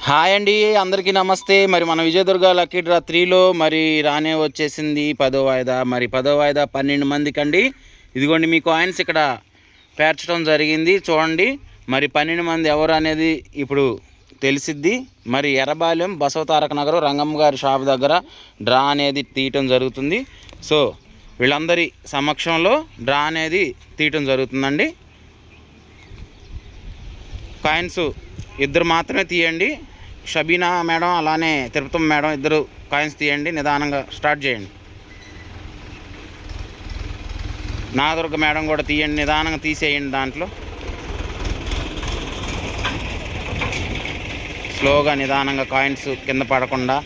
Hi అండి, అందరికీ నమస్తే. మరి మన విజయదుర్గ లక్కీ డ్రా 3లో మరి రానే వచ్చేసింది 10వ వాయిదా. మరి 10వ వాయిదా 12 మందికి అండి. ఇదిగోండి మీ కాయిన్స్ ఇక్కడ పేర్చడం జరిగింది చూడండి. మరి 12 మంది ఎవరు అనేది ఇప్పుడు తెలిసిద్ది. మరి ఎర్రబాలెం బసవతారక నగర్ రంగమ్మ గారి షాప్ దగ్గర డ్రా అనేది తీయటం జరుగుతుంది. సో వీళ్ళందరి సమక్షంలో డ్రా అనేది తీయటం జరుగుతుందండి. కాయిన్స్ ఇద్దరు మాత్రమే తీయండి. షబీనా మేడం అలానే తిరుపతమ్మ మేడం ఇద్దరు కాయిన్స్ తీయండి. నిదానంగా స్టార్ట్ చేయండి. నాగదుర్గ మేడం కూడా తీయండి, నిదానంగా తీసేయండి. దాంట్లో స్లోగా నిదానంగా కాయిన్స్ కింద పడకుండా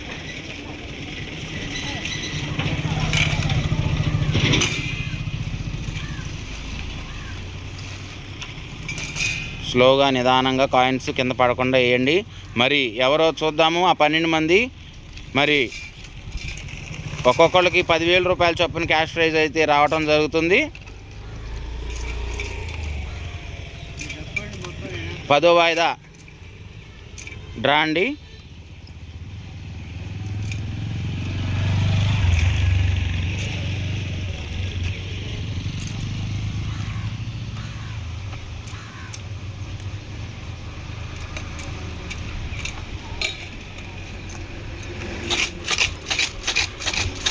స్లోగా నిదానంగా కాయిన్స్ కింద పడకుండా వేయండి. మరి ఎవరో చూద్దాము. ఆ 12 మంది మరి ఒక్కొక్కళ్ళకి 10,000 రూపాయల చొప్పున క్యాష్ ప్రైజ్ అయితే రావటం జరుగుతుంది. 10వ వాయిదా డ్రా అండి.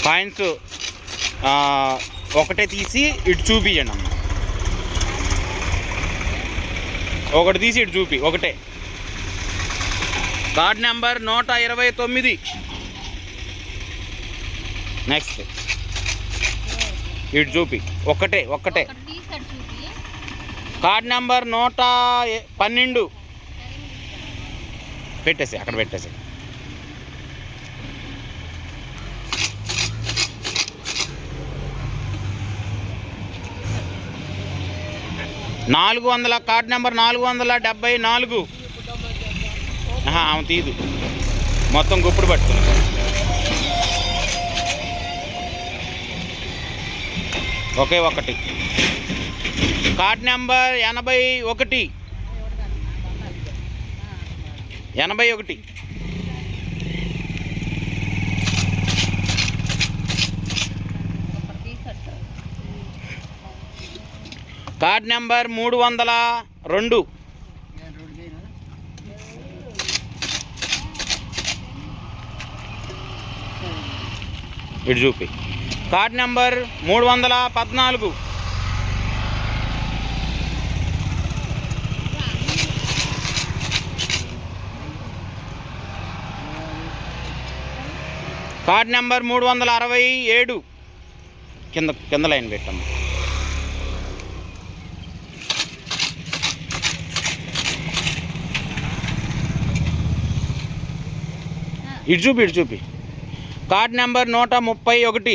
కాయిన్స్ ఒకటే తీసి ఇటు చూపించండి అమ్మ. ఒకటి తీసి ఇటు చూపి. ఒకటే కార్డ్ నెంబర్ 129. నెక్స్ట్ ఇటు చూపి. ఒక్కటే కార్డ్ నెంబర్ 112 పెట్టేసి అక్కడ పెట్టేసి. Card number 474. ఆమె తీదు మొత్తం గుప్పుడు పట్టుకుని. ఒకే ఒకటి. Card number 81. Card number 302. ఇటు చూపి. Card number 314. Card number 367. కింద లైన్ పెట్టాము. ఇటు చూపి. Card number 131.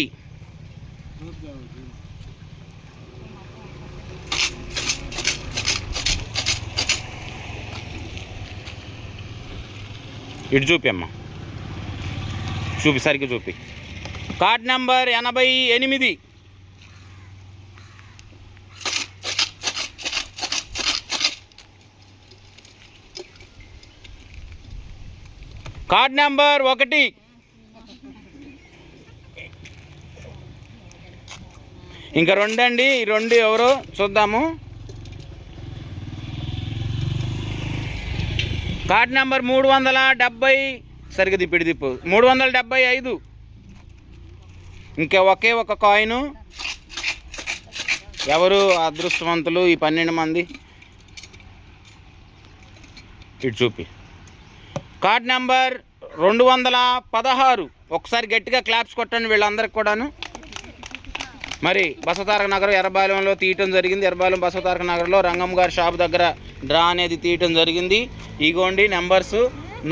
ఇటు చూపి అమ్మ. సరిగ్గా చూపి. Card number 88. Card number 1. ఇంకా 2 అండి. ఈ 2 ఎవరో చూద్దాము. Card number 370. సరిగ్గా తిప్పు. 375. ఇంకా ఒకే ఒక కాయిను. ఎవరు అదృష్టవంతులు ఈ 12 మంది? ఇటు చూపి. Card number 216. ఒకసారి గట్టిగా క్లాప్స్ కొట్టండి వీళ్ళందరికి కూడాను. మరి బసవతారక నగర్ ఎర్రబాలెంలో తీయటం జరిగింది. ఎర్రబాలెం బసవతారక నగర్లో రంగమ్మ గారి షాప్ దగ్గర డ్రా అనేది తీయటం జరిగింది. ఇగోండి నెంబర్స్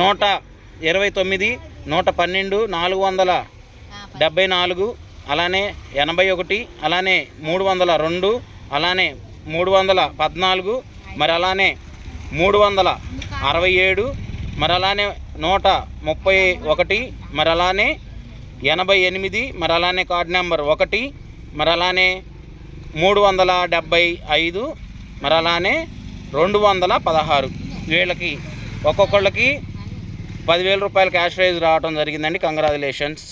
129, 112, 474, అలానే 81, అలానే 302, అలానే 314, మరి అలానే 367, మరి అలానే 131, మరి అలానే 88, మరి అలానే కార్డ్ నెంబర్ 1, మరి అలానే 375, మరి అలానే 216. వీళ్ళకి ఒక్కొక్కళ్ళకి 10,000 రూపాయలు క్యాష్ ప్రైజ్ రావడం జరిగిందండి. కంగ్రాచులేషన్స్.